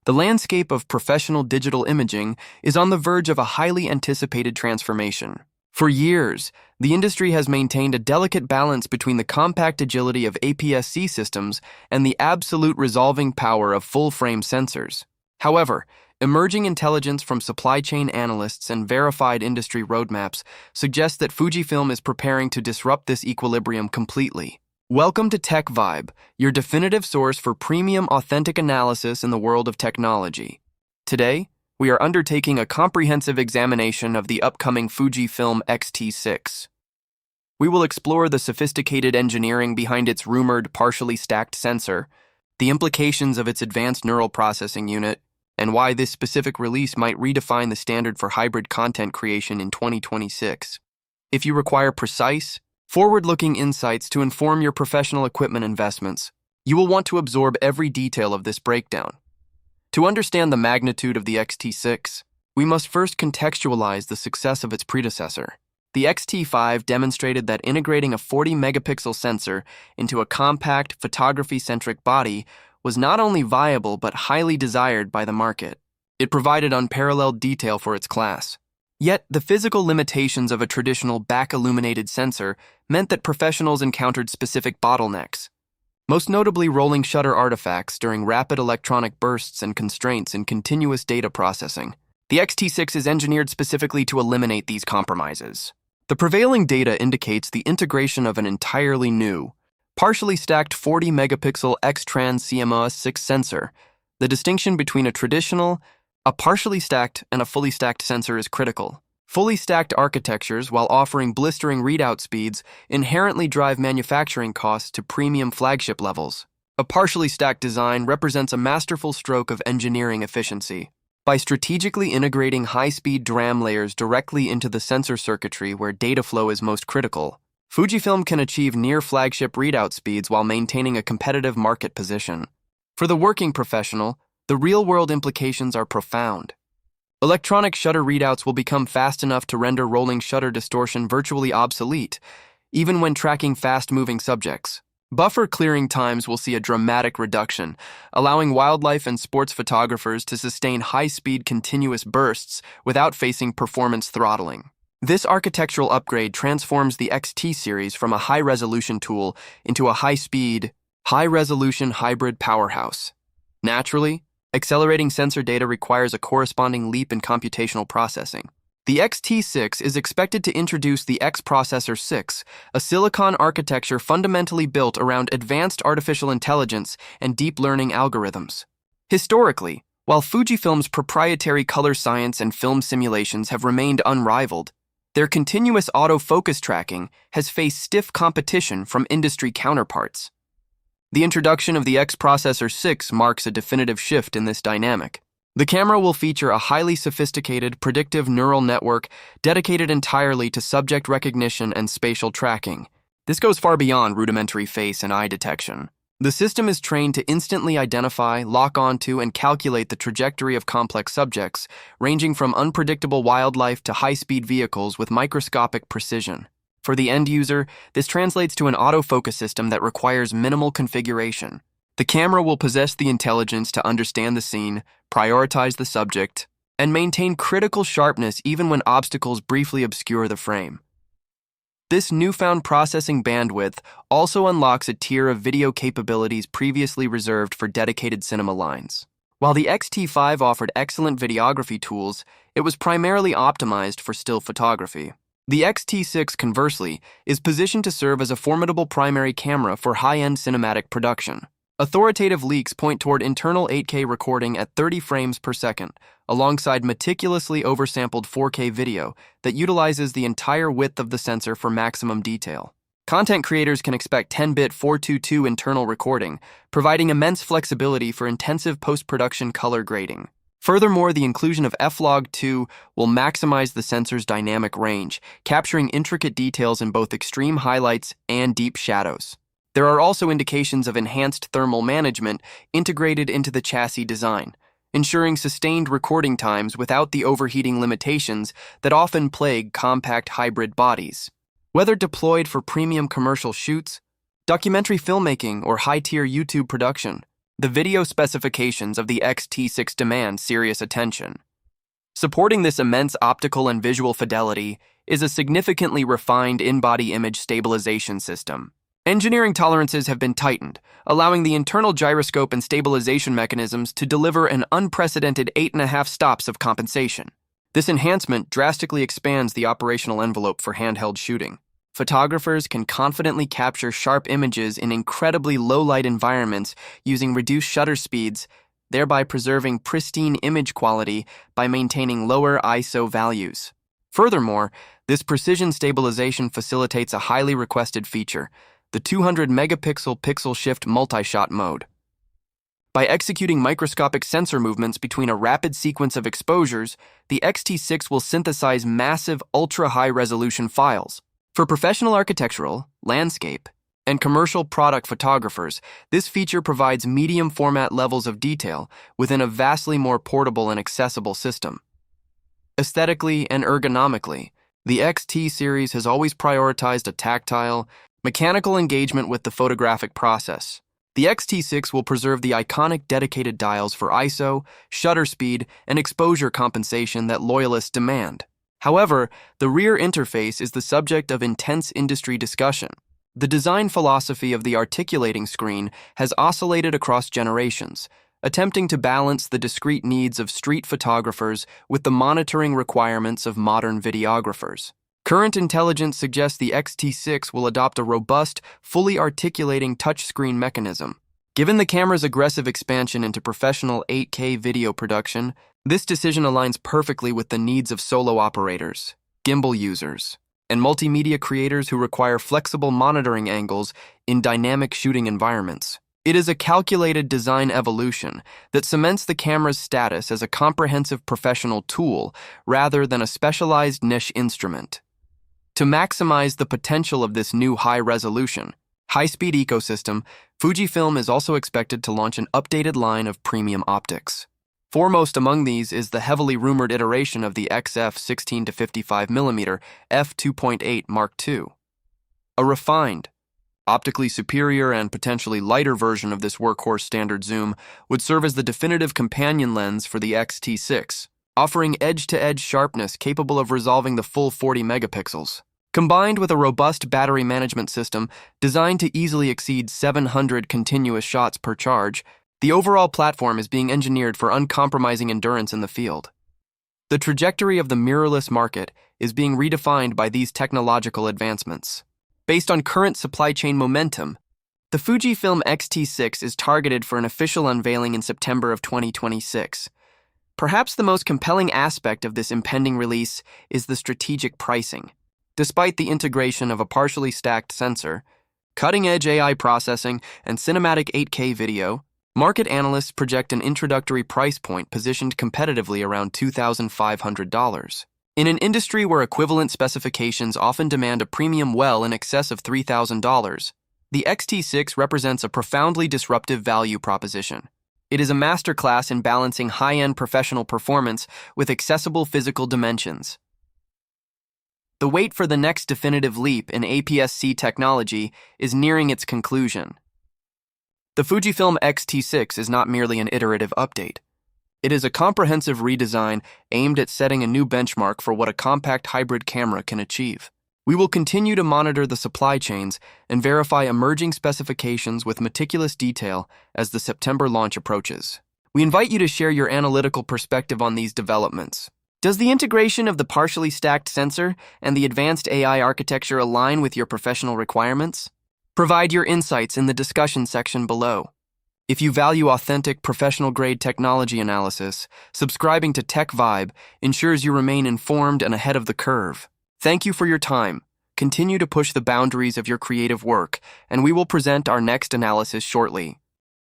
The landscape of professional digital imaging is on the verge of a highly anticipated transformation. For years, the industry has maintained a delicate balance between the compact agility of aps-c systems and the absolute resolving power of full-frame sensors. However, emerging intelligence from supply chain analysts and verified industry roadmaps suggests that Fujifilm is preparing to disrupt this equilibrium completely. Welcome to TechVibe, your definitive source for premium authentic analysis in the world of technology. Today, we are undertaking a comprehensive examination of the upcoming Fujifilm X-T6. We will explore the sophisticated engineering behind its rumored partially stacked sensor, the implications of its advanced neural processing unit, and why this specific release might redefine the standard for hybrid content creation in 2026. If you require precise, forward-looking insights to inform your professional equipment investments, you will want to absorb every detail of this breakdown. To understand the magnitude of the X-T6, we must first contextualize the success of its predecessor. The X-T5 demonstrated that integrating a 40-megapixel sensor into a compact, photography-centric body was not only viable but highly desired by the market. It provided unparalleled detail for its class. Yet, the physical limitations of a traditional back-illuminated sensor meant that professionals encountered specific bottlenecks, most notably rolling shutter artifacts during rapid electronic bursts and constraints in continuous data processing. The X-T6 is engineered specifically to eliminate these compromises. The prevailing data indicates the integration of an entirely new, partially stacked 40-megapixel X-Trans CMOS 6 sensor. The distinction between a partially stacked and a fully stacked sensor is critical. Fully stacked architectures, while offering blistering readout speeds, inherently drive manufacturing costs to premium flagship levels. A partially stacked design represents a masterful stroke of engineering efficiency. By strategically integrating high-speed DRAM layers directly into the sensor circuitry where data flow is most critical, Fujifilm can achieve near-flagship readout speeds while maintaining a competitive market position. For the working professional, the real-world implications are profound. Electronic shutter readouts will become fast enough to render rolling shutter distortion virtually obsolete, even when tracking fast-moving subjects. Buffer clearing times will see a dramatic reduction, allowing wildlife and sports photographers to sustain high-speed continuous bursts without facing performance throttling. This architectural upgrade transforms the X-T series from a high-resolution tool into a high-speed, high-resolution hybrid powerhouse. Naturally, accelerating sensor data requires a corresponding leap in computational processing. The X-T6 is expected to introduce the X-Processor 6, a silicon architecture fundamentally built around advanced artificial intelligence and deep learning algorithms. Historically, while Fujifilm's proprietary color science and film simulations have remained unrivaled, their continuous autofocus tracking has faced stiff competition from industry counterparts. The introduction of the X-Processor 6 marks a definitive shift in this dynamic. The camera will feature a highly sophisticated predictive neural network dedicated entirely to subject recognition and spatial tracking. This goes far beyond rudimentary face and eye detection. The system is trained to instantly identify, lock onto, and calculate the trajectory of complex subjects, ranging from unpredictable wildlife to high-speed vehicles with microscopic precision. For the end user, this translates to an autofocus system that requires minimal configuration. The camera will possess the intelligence to understand the scene, prioritize the subject, and maintain critical sharpness even when obstacles briefly obscure the frame. This newfound processing bandwidth also unlocks a tier of video capabilities previously reserved for dedicated cinema lines. While the X-T5 offered excellent videography tools, it was primarily optimized for still photography. The X-T6, conversely, is positioned to serve as a formidable primary camera for high-end cinematic production. Authoritative leaks point toward internal 8K recording at 30 frames per second, alongside meticulously oversampled 4K video that utilizes the entire width of the sensor for maximum detail. Content creators can expect 10-bit 422 internal recording, providing immense flexibility for intensive post-production color grading. Furthermore, the inclusion of F-Log2 will maximize the sensor's dynamic range, capturing intricate details in both extreme highlights and deep shadows. There are also indications of enhanced thermal management integrated into the chassis design, ensuring sustained recording times without the overheating limitations that often plague compact hybrid bodies. Whether deployed for premium commercial shoots, documentary filmmaking, or high-tier YouTube production, the video specifications of the X-T6 demand serious attention. Supporting this immense optical and visual fidelity is a significantly refined in-body image stabilization system. Engineering tolerances have been tightened, allowing the internal gyroscope and stabilization mechanisms to deliver an unprecedented 8.5 stops of compensation. This enhancement drastically expands the operational envelope for handheld shooting. Photographers can confidently capture sharp images in incredibly low-light environments using reduced shutter speeds, thereby preserving pristine image quality by maintaining lower ISO values. Furthermore, this precision stabilization facilitates a highly requested feature, the 200-megapixel pixel shift multi-shot mode. By executing microscopic sensor movements between a rapid sequence of exposures, the X-T6 will synthesize massive ultra-high-resolution files. For professional architectural, landscape, and commercial product photographers, this feature provides medium-format levels of detail within a vastly more portable and accessible system. Aesthetically and ergonomically, the X-T series has always prioritized a tactile, mechanical engagement with the photographic process. The X-T6 will preserve the iconic dedicated dials for ISO, shutter speed, and exposure compensation that loyalists demand. However, the rear interface is the subject of intense industry discussion. The design philosophy of the articulating screen has oscillated across generations, attempting to balance the discrete needs of street photographers with the monitoring requirements of modern videographers. Current intelligence suggests the X-T6 will adopt a robust, fully articulating touchscreen mechanism. Given the camera's aggressive expansion into professional 8K video production, this decision aligns perfectly with the needs of solo operators, gimbal users, and multimedia creators who require flexible monitoring angles in dynamic shooting environments. It is a calculated design evolution that cements the camera's status as a comprehensive professional tool rather than a specialized niche instrument. To maximize the potential of this new high-resolution, high-speed ecosystem, Fujifilm is also expected to launch an updated line of premium optics. Foremost among these is the heavily rumored iteration of the XF 16-55mm f2.8 Mark II. A refined, optically superior and potentially lighter version of this workhorse standard zoom would serve as the definitive companion lens for the X-T6, offering edge-to-edge sharpness capable of resolving the full 40 megapixels. Combined with a robust battery management system designed to easily exceed 700 continuous shots per charge, the overall platform is being engineered for uncompromising endurance in the field. The trajectory of the mirrorless market is being redefined by these technological advancements. Based on current supply chain momentum, the Fujifilm X-T6 is targeted for an official unveiling in September of 2026. Perhaps the most compelling aspect of this impending release is the strategic pricing. Despite the integration of a partially stacked sensor, cutting-edge AI processing, and cinematic 8K video, market analysts project an introductory price point positioned competitively around $2,500. In an industry where equivalent specifications often demand a premium well in excess of $3,000, the X-T6 represents a profoundly disruptive value proposition. It is a masterclass in balancing high-end professional performance with accessible physical dimensions. The wait for the next definitive leap in aps-c technology is nearing its conclusion. The Fujifilm X-T6 is not merely an iterative update. It is a comprehensive redesign aimed at setting a new benchmark for what a compact hybrid camera can achieve. We will continue to monitor the supply chains and verify emerging specifications with meticulous detail as the September launch approaches. We invite you to share your analytical perspective on these developments. Does the integration of the partially stacked sensor and the advanced AI architecture align with your professional requirements? Provide your insights in the discussion section below. If you value authentic, professional-grade technology analysis, subscribing to TechVibe ensures you remain informed and ahead of the curve. Thank you for your time. Continue to push the boundaries of your creative work, and we will present our next analysis shortly.